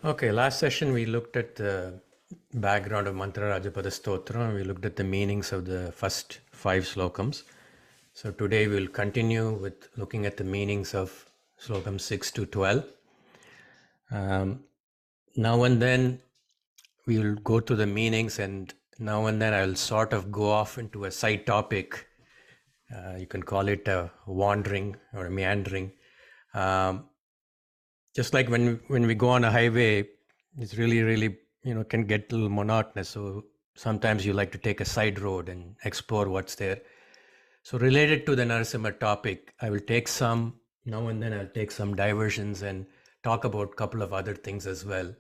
Okay, last session we looked at the background of Mantra Rajapada Stotram. We looked at the meanings of the first 5 slokams. So today we'll continue with looking at the meanings of slokam 6 to 12. Now and then we will go to the meanings, and now and then I'll sort of go off into a side topic. You can call it a wandering or a meandering. Just like when we go on a highway, it's really can get a little monotonous. So sometimes you like to take a side road and explore what's there. So related to the Narasimha topic, I will take some now and then. I'll take some diversions and talk about a couple of other things as well,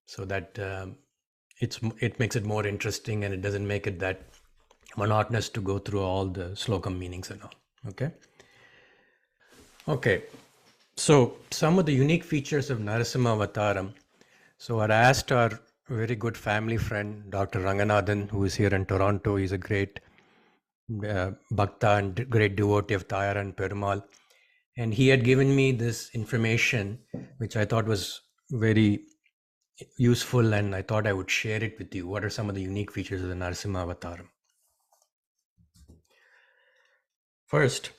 so that it makes it more interesting and it doesn't make it that monotonous to go through all the slokam meanings and all. Okay. So some of the unique features of Narasimha Avataram. So I asked our very good family friend, Dr. Ranganathan, who is here in Toronto. He's a great bhakta and great devotee of Tayar and Perumal. And he had given me this information, which I thought was very useful, and I thought I would share it with you. What are some of the unique features of the Narasimha Avataram? First,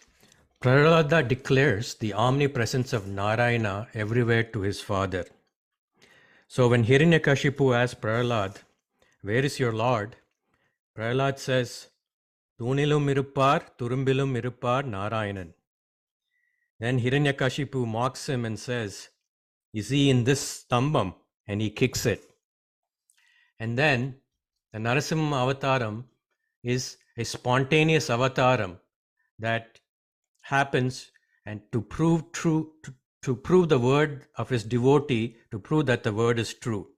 Prahlada declares the omnipresence of Narayana everywhere to his father. So when Hiranyakashipu asks Prahlad, "Where is your Lord?" Prahlad says, "Tunilum irupar, turumbilum irupar Narayanan." Then Hiranyakashipu mocks him and says, "Is he in this stambam?" And he kicks it. And then the Narasimha Avataram is a spontaneous avataram that happens, and to prove the word of his devotee, to prove that the word is true.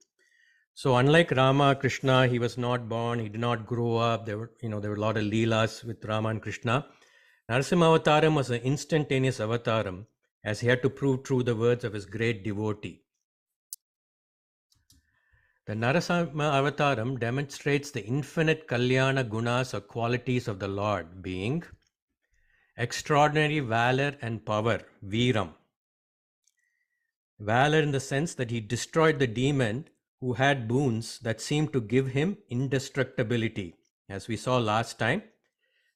So unlike Rama, Krishna, he was not born, he did not grow up. There were a lot of leelas with Rama and Krishna. Narasimha Avataram was an instantaneous avataram, as he had to prove true the words of his great devotee. The Narasimha Avataram demonstrates the infinite Kalyana gunas or qualities of the Lord, being extraordinary valor and power, Veeram. Valor in the sense that he destroyed the demon who had boons that seemed to give him indestructibility. As we saw last time,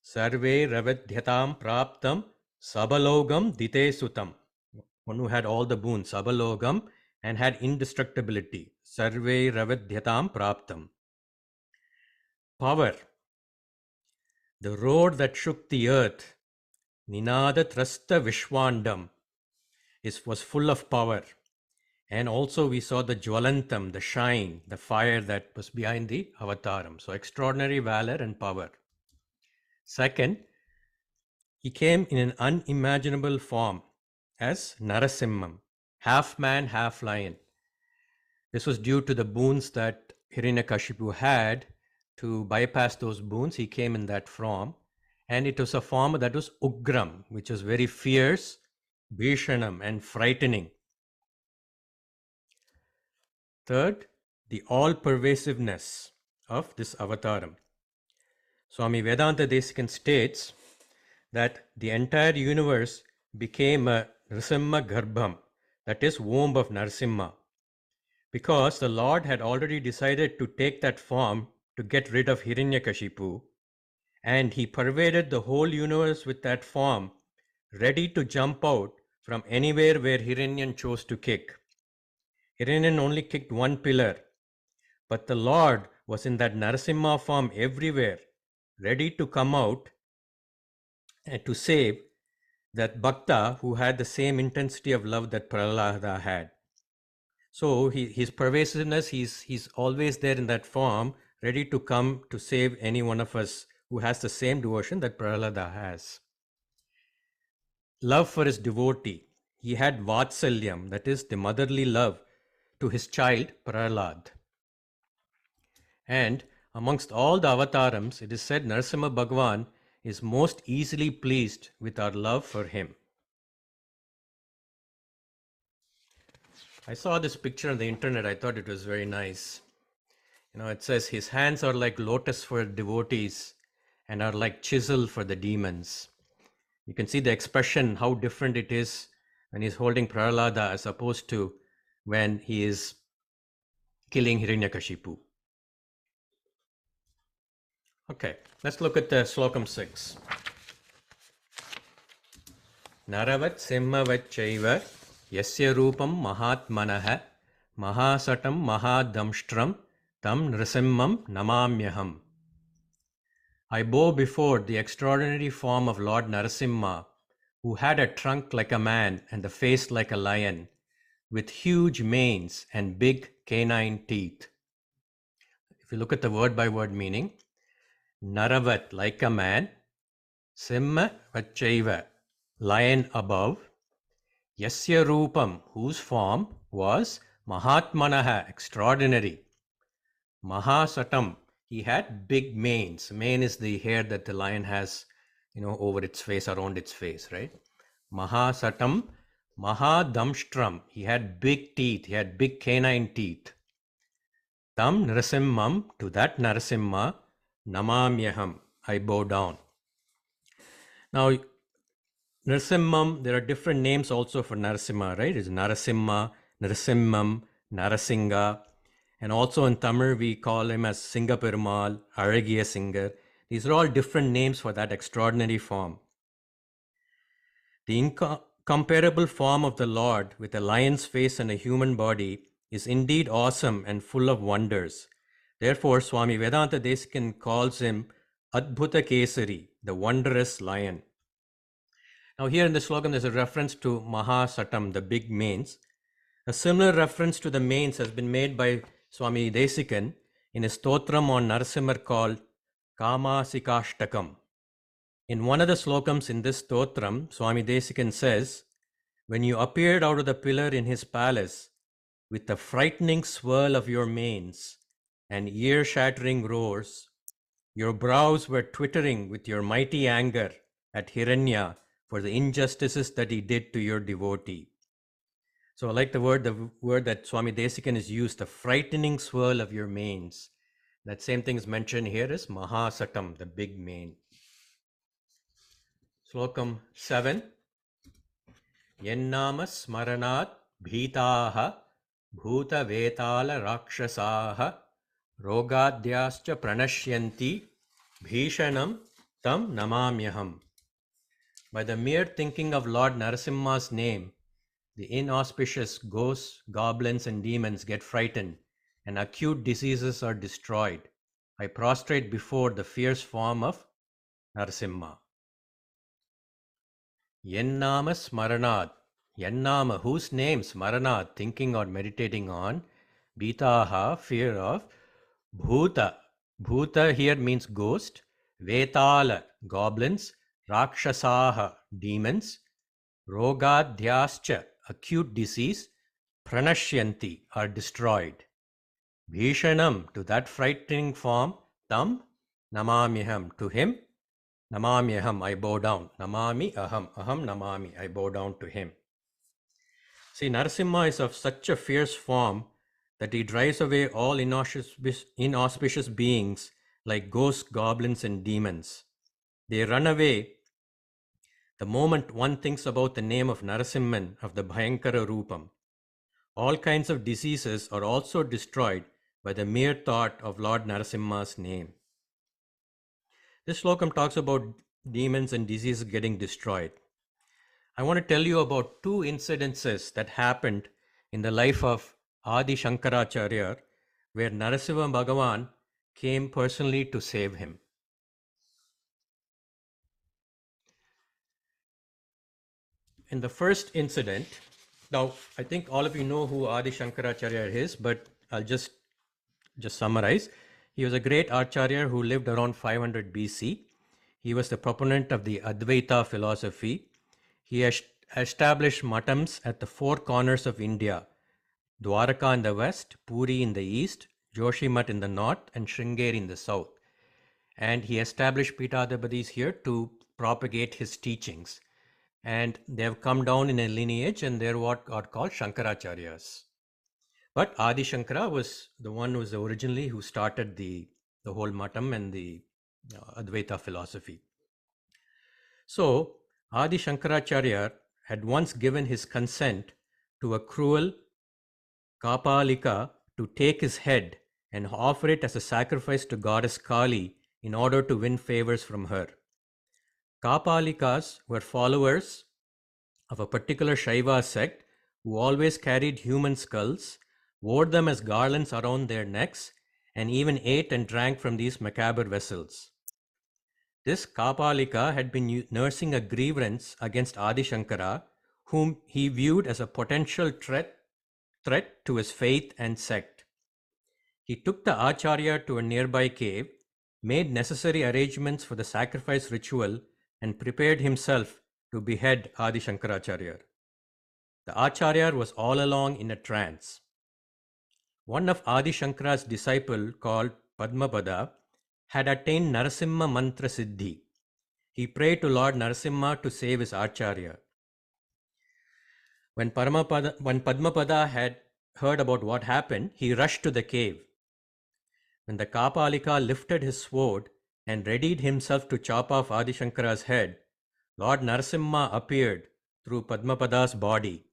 sarve ravadhyatam praptam sabalogam dite sutam. One who had all the boons, sabalogam, and had indestructibility. Sarve ravadhyatam praptam. Power. The road that shook the earth, Ninada Trasta Vishwandam, was full of power. And also we saw the Jwalantam, the shine, the fire that was behind the Avataram. So extraordinary valor and power. Second, he came in an unimaginable form as Narasimham, half man, half lion. This was due to the boons that Hiranyakashipu had. To bypass those boons, he came in that form. And it was a form that was Ugram, which was very fierce, Bhishanam, and frightening. Third, the all-pervasiveness of this avataram. Swami Vedanta Desikan states that the entire universe became a Narasimha Garbham, that is, womb of Narasimha, because the Lord had already decided to take that form to get rid of Hiranyakashipu, and he pervaded the whole universe with that form, ready to jump out from anywhere where Hiranyan chose to kick. Hiranyan only kicked one pillar, but the Lord was in that Narasimha form everywhere, ready to come out and to save that Bhakta who had the same intensity of love that Prahlada had. So his pervasiveness, he's always there in that form, ready to come to save any one of us who has the same devotion that Prahlada has. Love for his devotee. He had Vatsalyam, that is the motherly love to his child Prahlad. And amongst all the avatarams, it is said Narasimha Bhagavan is most easily pleased with our love for him. I saw this picture on the internet. I thought it was very nice. It says his hands are like lotus for devotees and are like chisel for the demons. You can see the expression, how different it is when he's holding Prahlada as opposed to when he is killing Hiranyakashipu. Okay, let's look at the Slokam 6. Naravat simhavaccaiva yasya rupam mahatmanaha mahasatam mahadamshtram tam nrisimham namamyaham. I bow before the extraordinary form of Lord Narasimha, who had a trunk like a man and a face like a lion, with huge manes and big canine teeth. If you look at the word by word meaning, naravat, like a man, simhavaccaiva, lion above, yasya rupam, whose form was mahatmanaha, extraordinary, mahasatam, he had big manes. Mane is the hair that the lion has, over its face, around its face, right? Mahasatam, mahadamshtram, he had big teeth, he had big canine teeth. Tam narasimham, to that Narasimha, namamyaham, I bow down. Now, Narasimham, there are different names also for Narasimha, right? It's Narasimha, Narasimham, Narasingha. And also in Tamil, we call him as Singaperumal, Aragiya Singer. These are all different names for that extraordinary form. The incomparable form of the Lord with a lion's face and a human body is indeed awesome and full of wonders. Therefore, Swami Vedanta Desikan calls him Adbhuta Kesari, the wondrous lion. Now here in the Slokam, there's a reference to Mahasatam, the big manes. A similar reference to the manes has been made by Swami Desikan in a Stotram on Narasimha called Kamasikashtakam. In one of the Slokams in this Stotram, Swami Desikan says, when you appeared out of the pillar in his palace with the frightening swirl of your manes and ear-shattering roars, your brows were twittering with your mighty anger at Hiranya for the injustices that he did to your devotee. So I like the word that Swami Desikan has used, the frightening swirl of your manes. That same thing is mentioned here as Mahasatam, the big mane. Slokam 7. Yannama smaranad bhitaha bhuta vetala rakshasaha rogadyascha pranashyanti bhishanam tam namamyaham. By the mere thinking of Lord Narasimha's name, the inauspicious ghosts, goblins, and demons get frightened, and acute diseases are destroyed. I prostrate before the fierce form of Narasimha. Yannama smaranad. Yannama, whose name smaranad, thinking or meditating on. Bhitaha, fear of. Bhuta. Bhuta here means ghost. Vetala, goblins. Rakshasaha, demons. Rogadhyascha, acute disease. Pranashyanti, are destroyed. Bhishanam, to that frightening form. Tam, namamyaham, to him. Namamyaham, I bow down. Namami aham, aham namami, I bow down to him. See, Narasimha is of such a fierce form that he drives away all inauspicious beings like ghosts, goblins, and demons. They run away the moment one thinks about the name of Narasimhan, of the Bhayankara Rupam. All kinds of diseases are also destroyed by the mere thought of Lord Narasimha's name. This Slokam talks about demons and diseases getting destroyed. I want to tell you about two incidences that happened in the life of Adi Shankaracharya, where Narasimha Bhagavan came personally to save him. In the first incident, now I think all of you know who Adi Shankaracharya is, but I'll just summarize. He was a great Acharya who lived around 500 BC. He was the proponent of the Advaita philosophy. He established matams at the four corners of India: Dwaraka in the west, Puri in the east, Joshimat in the north, and Sringeri in the south. And he established Pitadabadis here to propagate his teachings. And they have come down in a lineage, and they're what are called Shankaracharyas. But Adi Shankara was the one who was originally who started the whole matam and the Advaita philosophy. So Adi Shankaracharya had once given his consent to a cruel Kapalika to take his head and offer it as a sacrifice to goddess Kali in order to win favors from her. Kapalikas were followers of a particular Shaiva sect who always carried human skulls, wore them as garlands around their necks, and even ate and drank from these macabre vessels. This Kapalika had been nursing a grievance against Adi Shankara, whom he viewed as a potential threat to his faith and sect. He took the Acharya to a nearby cave, made necessary arrangements for the sacrifice ritual, and prepared himself to behead Adi Shankaracharya. The Acharya was all along in a trance. One of Adi Shankara's disciples, called Padmapada, had attained Narasimha Mantra Siddhi. He prayed to Lord Narasimha to save his Acharya. When Padmapada had heard about what happened, he rushed to the cave. When the Kapalika lifted his sword and readied himself to chop off Adi Shankara's head, Lord Narasimha appeared through Padmapada's body.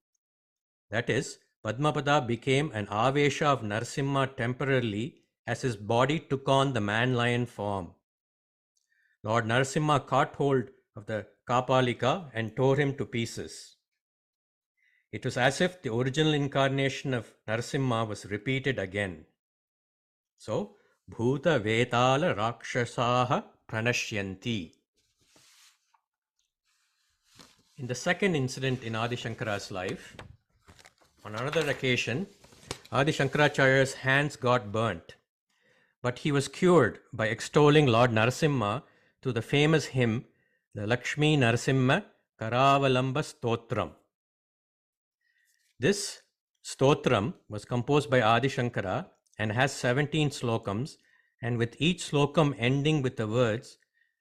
That is, Padmapada became an Avesha of Narasimha temporarily as his body took on the man-lion form. Lord Narasimha caught hold of the Kapalika and tore him to pieces. It was as if the original incarnation of Narasimha was repeated again. So, Bhuta Vetala Rakshasaha Pranashyanti. In the second incident in Adi Shankara's life, on another occasion, Adi Shankaracharya's hands got burnt, but he was cured by extolling Lord Narasimha to the famous hymn, the Lakshmi Narasimha Karavalamba Stotram. This Stotram was composed by Adi Shankara and has 17 slokams, and with each slokam ending with the words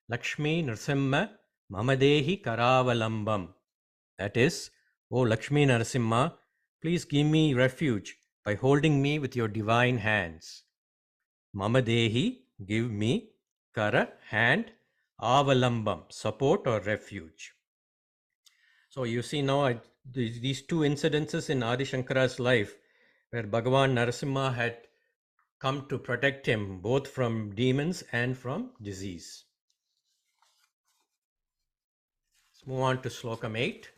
Lakshmi Narasimha Mamadehi Karavalambam. That is, O Lakshmi Narasimha, please give me refuge by holding me with your divine hands. Mamadehi, give me, Kara, hand, Avalambam, support or refuge. So you see now these two incidences in Adi Shankara's life where Bhagawan Narasimha had come to protect him both from demons and from disease. Let's move on to Slokam 8.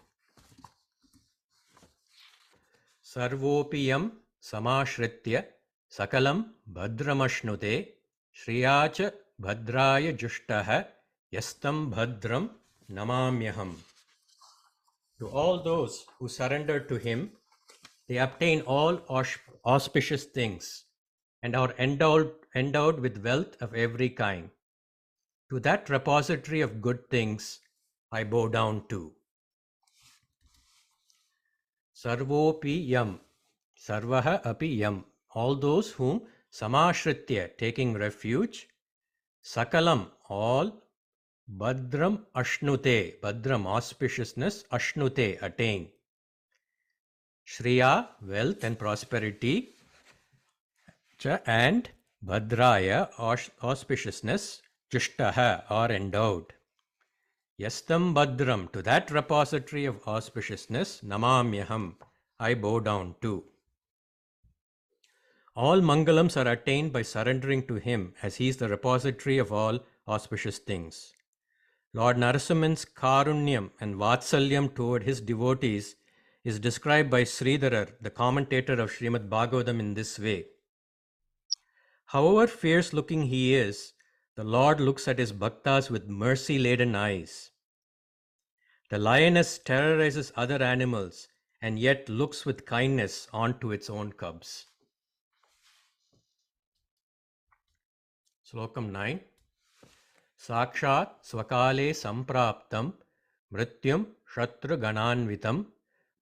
Sarvopiyam samasritya sakalam bhadramashnute shriyacha bhadraya jushtaha yastam bhadram namamyaham. To all those who surrender to him, they obtain all auspicious things and are endowed with wealth of every kind. To that repository of good things I bow down to. Sarvopiyam, sarvaha api yam, all those whom samasritya, taking refuge, sakalam, all, bhadram ashnute, bhadram, auspiciousness, ashnute, attain, shriya, wealth and prosperity, cha, and bhadraya, auspiciousness, jushtaha, are endowed. Yastam bhadram, to that repository of auspiciousness, namamyaham, I bow down to. All mangalams are attained by surrendering to him, as he is the repository of all auspicious things. Lord Narasimha's karunyam and vatsalyam toward his devotees is described by Sridharar, the commentator of Srimad Bhagavatam, in this way. However fierce-looking he is, the Lord looks at his bhaktas with mercy-laden eyes. The lioness terrorizes other animals and yet looks with kindness onto its own cubs. Slokam 9. Saksat svakale sampraptam mrityum shatru gananvitam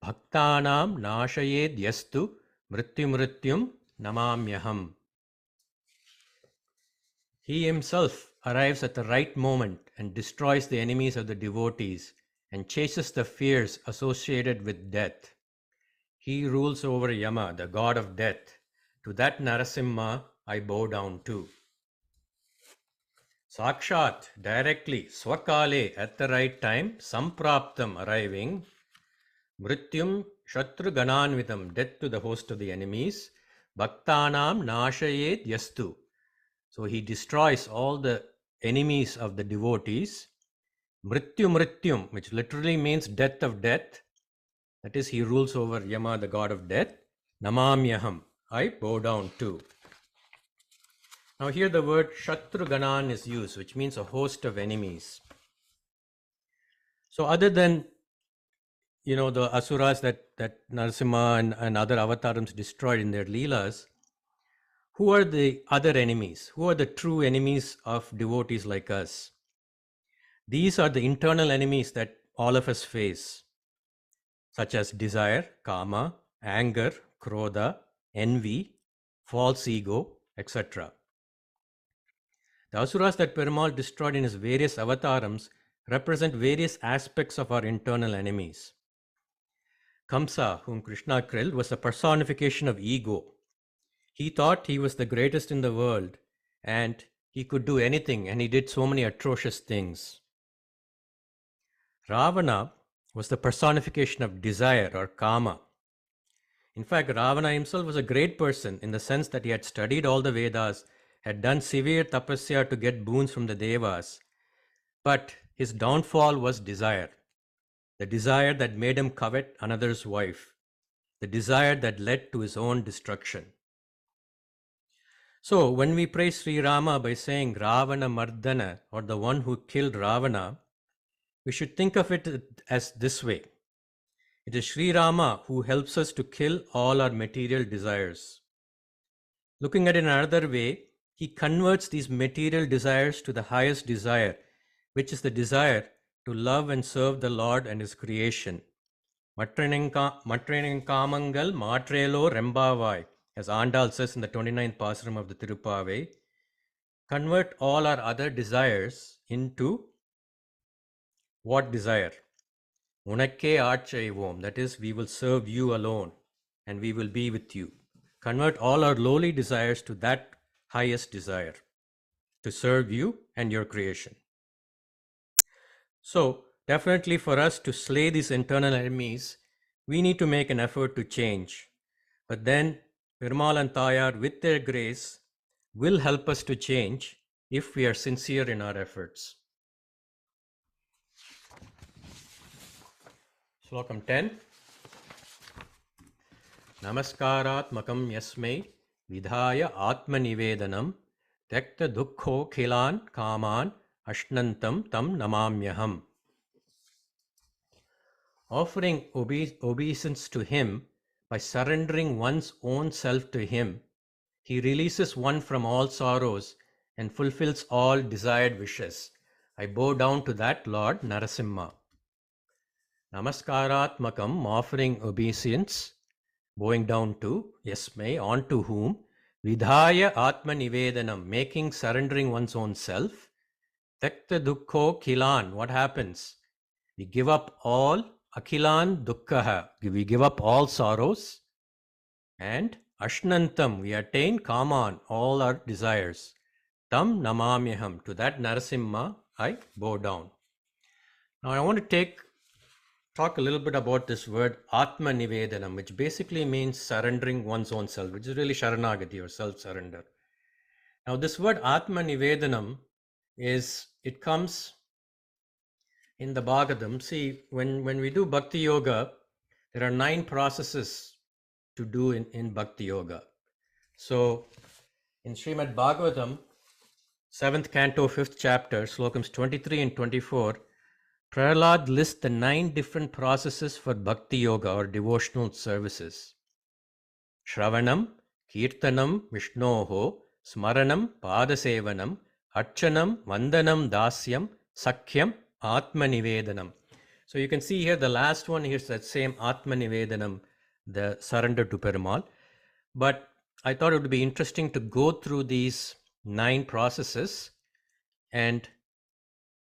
bhaktanam nashayed yastu mrityum namamyaham. He himself arrives at the right moment and destroys the enemies of the devotees and chases the fears associated with death. He rules over Yama, the god of death. To that Narasimha I bow down to. Sakshat, directly, svakale, at the right time, sampraptam, arriving, mrityum shatru gananvitam, death to the host of the enemies, bhaktanam nashayet yastu. So he destroys all the enemies of the devotees. Mrityu mrityum, which literally means death of death. That is, he rules over Yama, the god of death. Namamyaham, I bow down to. Now here the word Shatruganan is used, which means a host of enemies. So other than, the asuras that Narasimha and other avatarams destroyed in their leelas, who are the other enemies? Who are the true enemies of devotees like us? These are the internal enemies that all of us face, such as desire, kama, anger, krodha, envy, false ego, etc. The asuras that Perumal destroyed in his various avatarams represent various aspects of our internal enemies. Kamsa, whom Krishna killed, was a personification of ego. He thought he was the greatest in the world and he could do anything, and he did so many atrocious things. Ravana was the personification of desire or kama. In fact, Ravana himself was a great person in the sense that he had studied all the Vedas, had done severe tapasya to get boons from the Devas, but his downfall was desire. The desire that made him covet another's wife, the desire that led to his own destruction. So when we praise Sri Rama by saying Ravana Mardana, or the one who killed Ravana, we should think of it as this way. It is Sri Rama who helps us to kill all our material desires. Looking at it in another way, he converts these material desires to the highest desire, which is the desire to love and serve the Lord and his creation. Matreninkamangal matrelo rembavai, as Andal says in the 29th Pasaram of the Tirupavai. Convert all our other desires into what desire? Unakke aachaivom, that is, we will serve you alone and we will be with you. Convert all our lowly desires to that highest desire, to serve you and your creation. So, definitely for us to slay these internal enemies, we need to make an effort to change. But then, Perumal and Tayar, with their grace, will help us to change if we are sincere in our efforts. Slokam 10. Namaskaratmakam yasmai vidhaya atmanivedanam tekta dukkho khilan kaman ashnantam tam namamyaham. Offering obeisance to him by surrendering one's own self to him, he releases one from all sorrows and fulfills all desired wishes. I bow down to that Lord Narasimha. Namaskaratmakam, offering obeisance, bowing down to, yasmai, on to whom, vidhaya atmanivedanam, making surrendering one's own self, tekta dukkho khilan, what happens? We give up all, akhilan dukkha, we give up all sorrows, and ashnantam, we attain kaman, all our desires. Tam namamyaham, to that Narasimha I bow down. Now I want to talk a little bit about this word Atma Nivedanam, which basically means surrendering one's own self, which is really Sharanagati or self-surrender. Now this word Atma Nivedanam it comes in the Bhagavatam. See, when we do Bhakti Yoga, there are 9 processes to do in Bhakti Yoga. So in Srimad Bhagavatam, 7th canto, 5th chapter, Slokams 23 and 24, Prahlad lists the 9 different processes for Bhakti Yoga or devotional services. Shravanam, kirtanam, Vishnoho, smaranam, padasevanam, archanam, vandanam, dasyam, sakyam, atmanivedanam. So you can see here the last one, here's that same atmanivedanam, the surrender to Perumal. But I thought it would be interesting to go through these 9 processes and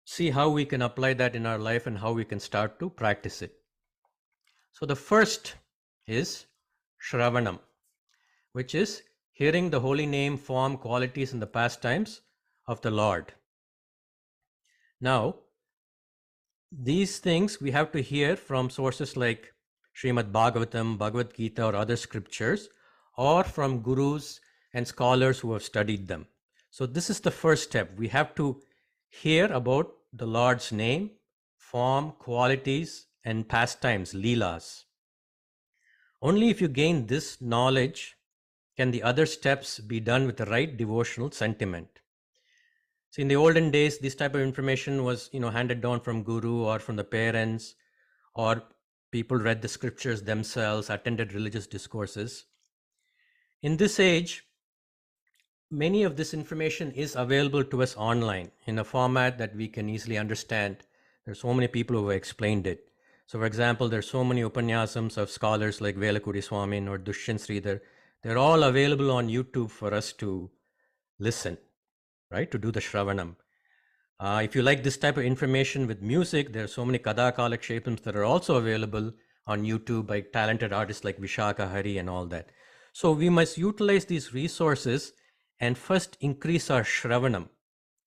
see how we can apply that in our life and how we can start to practice it. So the first is Shravanam, which is hearing the holy name, form, qualities, and the pastimes of the Lord. Now, these things we have to hear from sources like Srimad Bhagavatam, Bhagavad Gita, or other scriptures, or from gurus and scholars who have studied them. So this is the first step. We have to hear about the Lord's name, form, qualities, and pastimes, leelas. Only if you gain this knowledge can the other steps be done with the right devotional sentiment. See, in the olden days, this type of information was, handed down from guru or from the parents, or people read the scriptures themselves, attended religious discourses. In this age, many of this information is available to us online in a format that we can easily understand. There's so many people who have explained it. So for example, there's so many upanyasams of scholars like Velakudi Swamin or Dushyant Sridhar. They're all available on YouTube for us to listen, right? To do the sravanam. If you like this type of information with music, there are so many Kada Kalakshepams that are also available on YouTube by talented artists like Vishaka Hari and all that. So we must utilize these resources and first increase our shravanam,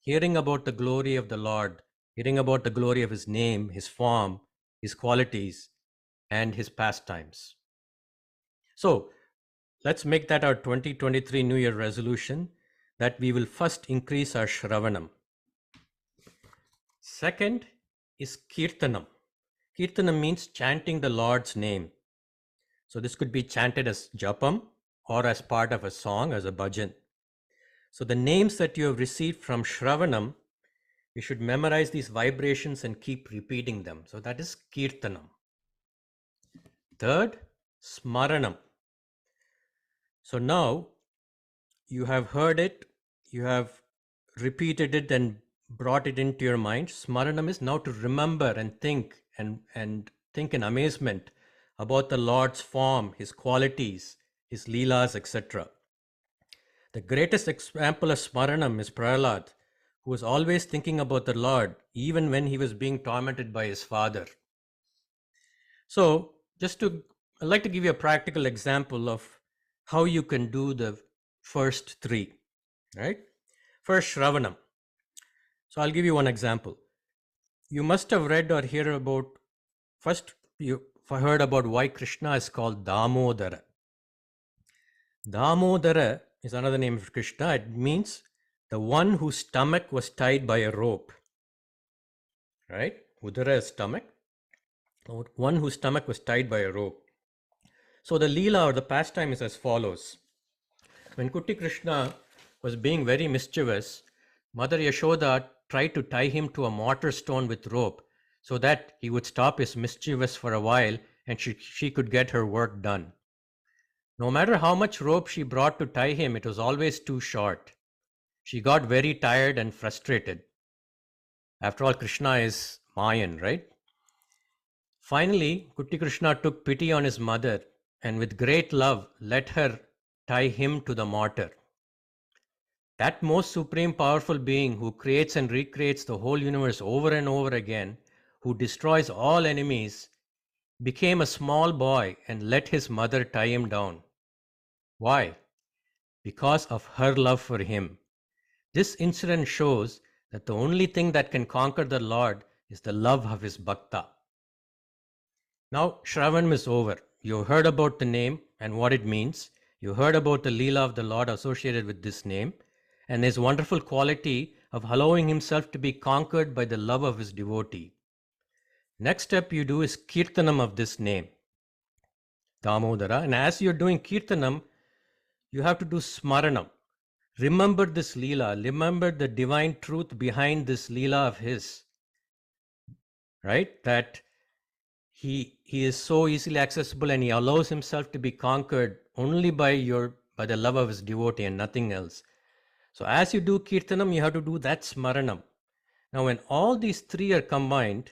hearing about the glory of the Lord, hearing about the glory of his name, his form, his qualities, and his pastimes. So let's make that our 2023 New Year resolution, that we will first increase our shravanam. Second is kirtanam. Kirtanam means chanting the Lord's name. So this could be chanted as japam or as part of a song, as a bhajan. So the names that you have received from shravanam, you should memorize these vibrations and keep repeating them. So that is kirtanam. Third, smaranam. So now you have heard it, you have repeated it and brought it into your mind. Smaranam is now to remember and think and think in amazement about the Lord's form, his qualities, his leelas, etc. The greatest example of smaranam is Prahlad, who was always thinking about the Lord, even when he was being tormented by his father. So I'd like to give you a practical example of how you can do the first three, right? First, Shravanam. So I'll give you one example. You must have read or heard about why Krishna is called Damodara. Damodara is another name for Krishna. It means the one whose stomach was tied by a rope, right? Udara is stomach. One whose stomach was tied by a rope. So the Leela or the pastime is as follows. When Kutti Krishna was being very mischievous, Mother Yashoda tried to tie him to a mortar stone with rope so that he would stop his mischievous for a while and she could get her work done. No matter how much rope she brought to tie him, it was always too short. She got very tired and frustrated. After all, Krishna is Mayan, right? Finally, Kutti Krishna took pity on his mother and with great love let her tie him to the mortar. That most supreme powerful being who creates and recreates the whole universe over and over again, who destroys all enemies, became a small boy and let his mother tie him down. Why? Because of her love for him. This incident shows that the only thing that can conquer the Lord is the love of his bhakta. Now, Shravanam is over. You heard about the name and what it means. You heard about the Leela of the Lord associated with this name and his wonderful quality of allowing himself to be conquered by the love of his devotee. Next step you do is kirtanam of this name, Damodara. And as you're doing kirtanam, you have to do smaranam. Remember this Leela. Remember the divine truth behind this Leela of his. Right? That he is so easily accessible and he allows himself to be conquered only by the love of his devotee and nothing else. So as you do kirtanam, you have to do that smaranam. Now when all these three are combined,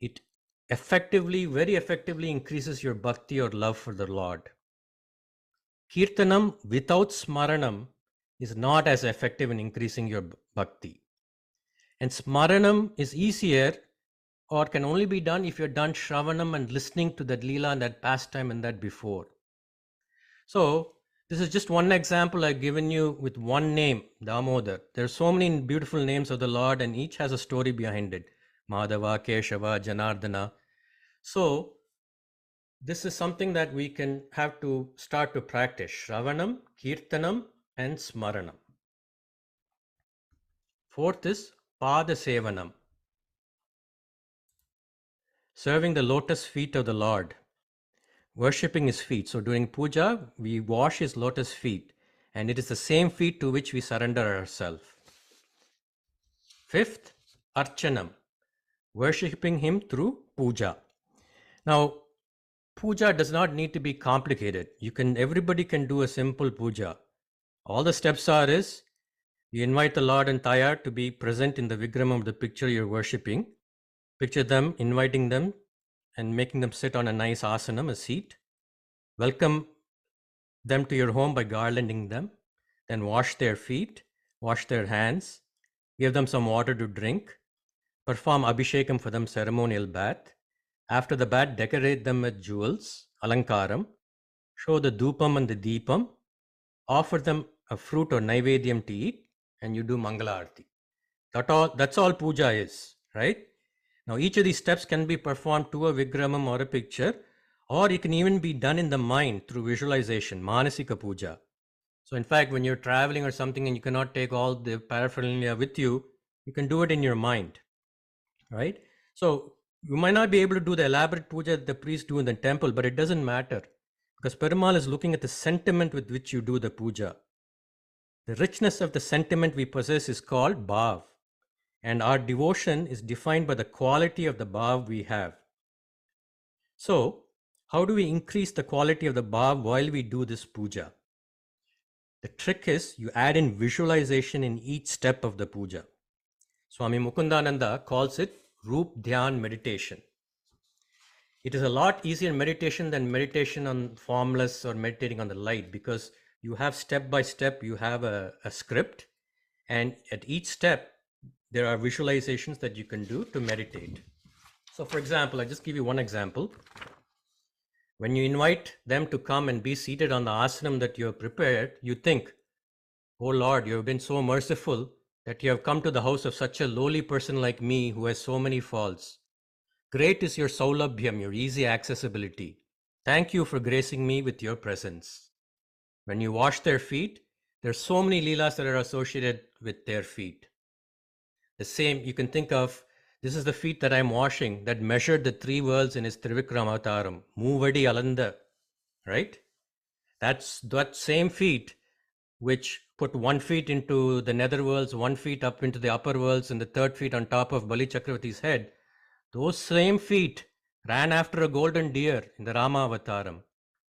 it very effectively increases your bhakti or love for the Lord. Kirtanam without smaranam is not as effective in increasing your bhakti. And smaranam is easier or can only be done if you're done shravanam and listening to that leela and that pastime and that before. So this is just one example I've given you with one name, Damodar. There are so many beautiful names of the Lord and each has a story behind it. Madhava, Keshava, Janardana. So this is something that we can have to start to practice. Sravanam, kirtanam, and smaranam. Fourth is pada sevanam, serving the lotus feet of the Lord, worshipping his feet. So during puja, we wash his lotus feet, and it is the same feet to which we surrender ourselves. Fifth, archanam, worshipping him through puja. Now, puja does not need to be complicated. Everybody can do a simple puja. All the steps is you invite the Lord and Tayar to be present in the Vigram of the picture you're worshipping. Picture them, inviting them and making them sit on a nice asanam, a seat. Welcome them to your home by garlanding them. Then wash their feet, wash their hands, give them some water to drink, perform abhishekam for them, ceremonial bath. After the bath, decorate them with jewels, alankaram, show the dhupam and the deepam, offer them a fruit or naivedyam to eat, and you do mangala arti. That's all puja is, right? Now, each of these steps can be performed to a vigramam or a picture, or it can even be done in the mind through visualization, manasika puja. So, in fact, when you're traveling or something and you cannot take all the paraphernalia with you, you can do it in your mind, right? So, you might not be able to do the elaborate puja that the priests do in the temple, but it doesn't matter because Perumal is looking at the sentiment with which you do the puja. The richness of the sentiment we possess is called bhav, and our devotion is defined by the quality of the bhav we have. So, how do we increase the quality of the bhav while we do this puja? The trick is you add in visualization in each step of the puja. Swami Mukundananda calls it Roop Dhyan meditation. It is a lot easier meditation than meditation on formless or meditating on the light because you have step by step, you have a script, and at each step, there are visualizations that you can do to meditate. So, for example, I'll just give you one example. When you invite them to come and be seated on the asanam that you have prepared, you think, oh Lord, you have been so merciful that you have come to the house of such a lowly person like me who has so many faults. Great is your saulabhyam, your easy accessibility. Thank you for gracing me with your presence. When you wash their feet, there are so many leelas that are associated with their feet. The same, you can think of, this is the feet that I'm washing that measured the 3 worlds in his Trivikram Avataram. Moovadi Alanda, right? That's that same feet which put 1 feet into the nether worlds, 1 feet up into the upper worlds, and the 3rd feet on top of Bali Chakravarti's head. Those same feet ran after a golden deer in the Rama Avataram.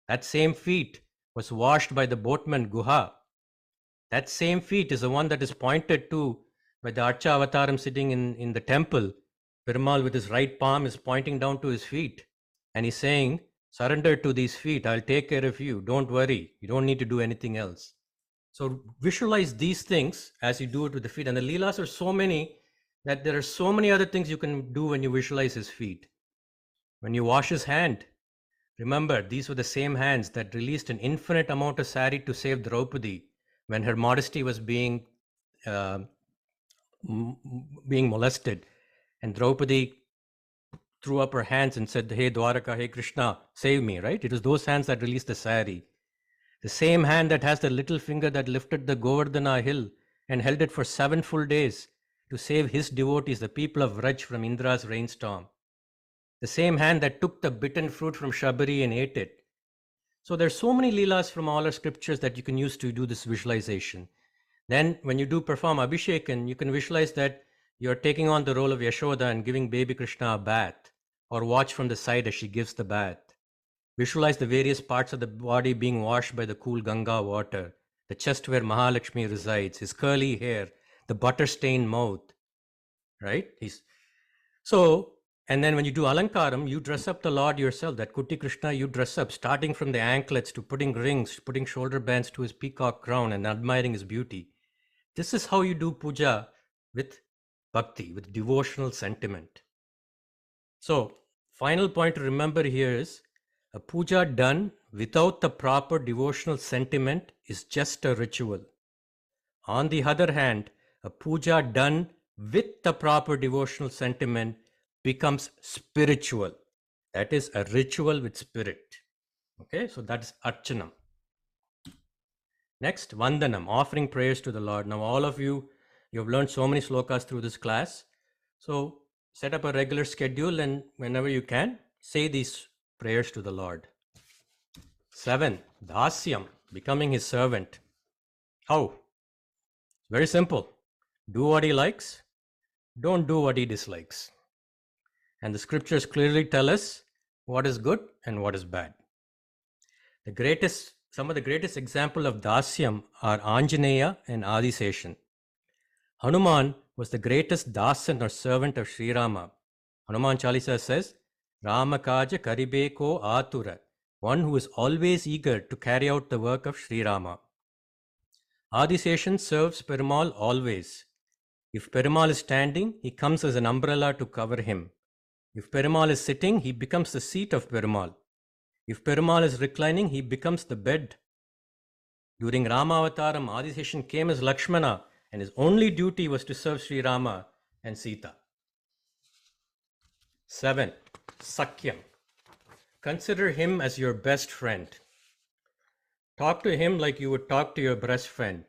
That same feet was washed by the boatman Guha. That same feet is the one that is pointed to by the Archa Avataram sitting in the temple. Perumal with his right palm is pointing down to his feet. And he's saying, surrender to these feet. I'll take care of you. Don't worry. You don't need to do anything else. So visualize these things as you do it with the feet. And the leelas are so many that there are so many other things you can do when you visualize his feet. When you wash his hand, remember, these were the same hands that released an infinite amount of sari to save Draupadi when her modesty was being molested. And Draupadi threw up her hands and said, hey Dwaraka, hey Krishna, save me, right? It was those hands that released the sari. The same hand that has the little finger that lifted the Govardhana hill and held it for 7 full days to save his devotees, the people of Vraj, from Indra's rainstorm. The same hand that took the bitten fruit from Shabari and ate it. So there's so many leelas from all our scriptures that you can use to do this visualization. Then when you do perform Abhishekan, you can visualize that you're taking on the role of Yashoda and giving baby Krishna a bath, or watch from the side as she gives the bath. Visualize the various parts of the body being washed by the cool Ganga water, the chest where Mahalakshmi resides, his curly hair, the butter-stained mouth, right? And then when you do Alankaram, you dress up the Lord yourself. That Kuti Krishna, you dress up, starting from the anklets to putting rings, putting shoulder bands to his peacock crown and admiring his beauty. This is how you do puja with bhakti, with devotional sentiment. So, final point to remember here is a puja done without the proper devotional sentiment is just a ritual. On the other hand, a puja done with the proper devotional sentiment becomes spiritual. That is a ritual with spirit. Okay, so that's archanam. Next, vandanam, offering prayers to the Lord. Now, all of you have learned so many slokas through this class. So, set up a regular schedule and whenever you can, say these prayers to the Lord. 7, dasyam, becoming his servant. How? Very simple. Do what he likes, don't do what he dislikes. And the scriptures clearly tell us what is good and what is bad. Some of the greatest example of dasyam are Anjaneya and Adiseshan. Hanuman was the greatest dasan or servant of Srirama. Hanuman Chalisa says, Ramakaja karibeko atura, one who is always eager to carry out the work of Srirama. Adiseshan serves Perumal always. If Perumal is standing, he comes as an umbrella to cover him. If Perumal is sitting, he becomes the seat of Perumal. If Perumal is reclining, he becomes the bed. During Avataram, Adiseshan came as Lakshmana and his only duty was to serve Sri Rama and Sita. 7. Sakyam. Consider him as your best friend. Talk to him like you would talk to your best friend.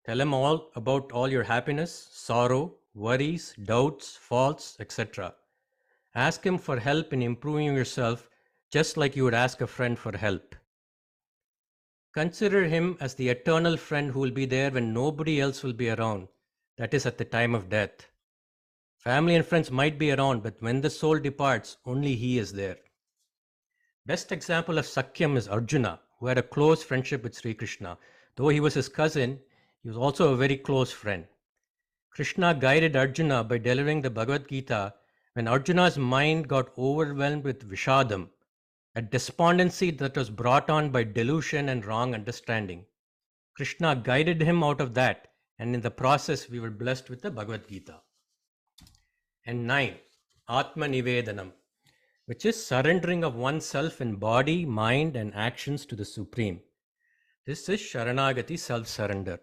Tell him all about all your happiness, sorrow, worries, doubts, faults, etc. Ask him for help in improving yourself just like you would ask a friend for help. Consider him as the eternal friend who will be there when nobody else will be around, that is at the time of death. Family and friends might be around, but when the soul departs, only he is there. Best example of Sakyam is Arjuna, who had a close friendship with Sri Krishna. Though he was his cousin, he was also a very close friend. Krishna guided Arjuna by delivering the Bhagavad Gita when Arjuna's mind got overwhelmed with Vishadam, a despondency that was brought on by delusion and wrong understanding. Krishna guided him out of that, and in the process we were blessed with the Bhagavad Gita. And 9, Atma Nivedanam, which is surrendering of oneself in body, mind and actions to the Supreme. This is Sharanagati, self-surrender.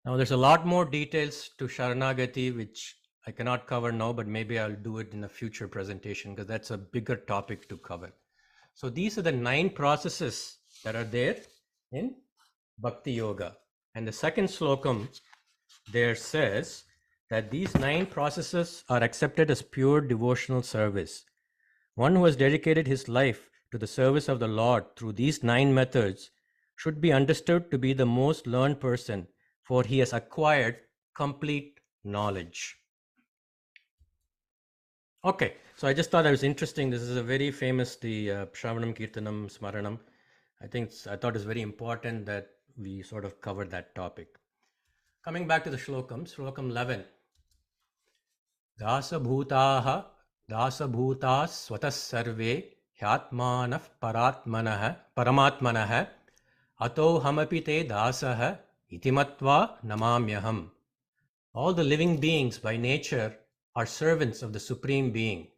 Now there's a lot more details to Sharanagati which I cannot cover now, but maybe I'll do it in a future presentation because that's a bigger topic to cover. So these are the 9 processes that are there in Bhakti Yoga. And the second Slokam there says that these 9 processes are accepted as pure devotional service. One who has dedicated his life to the service of the Lord through these 9 methods should be understood to be the most learned person, for he has acquired complete knowledge. Okay, so I just thought that was interesting. This is a very famous, the sravanam, kirtanam, smaranam. I thought it's very important that we sort of cover that topic. Coming back to the Slokam, Slokam 11. Dasabutah svatas sarve hyatmanah paramatmanah ato hamapi te dasah itimatva namamyaham. All the living beings by nature are servants of the Supreme Being.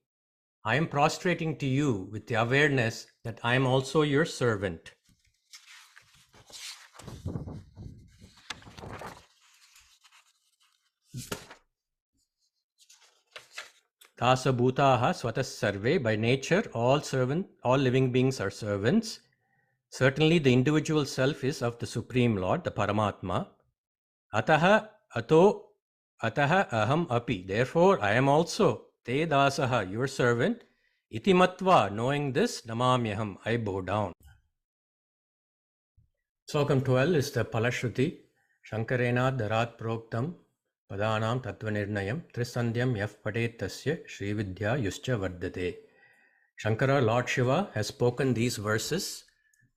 I am prostrating to you with the awareness that I am also your servant. Dasabutah svatas sarve, by nature all living beings are servants. Certainly the individual self is of the Supreme Lord, the Paramatma. Ataha aham api, therefore I am also te dasaha, your servant. Iti matva, knowing this, namamyaham, I bow down. Slokam 12 is the phala sruti. Sankarena darat proktam padanam tattvanirnayam trisandhyam yaf padetasya srividya yuscha vardate. Shankara, Lord Shiva, has spoken these verses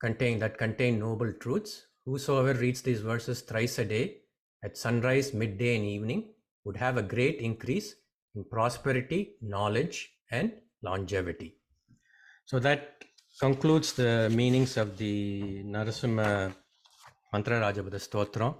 that contain noble truths. Whosoever reads these verses thrice a day, at sunrise, midday and evening, would have a great increase in prosperity, knowledge and longevity. So that concludes the meanings of the Narasimha Mantra Rajabada Stotram.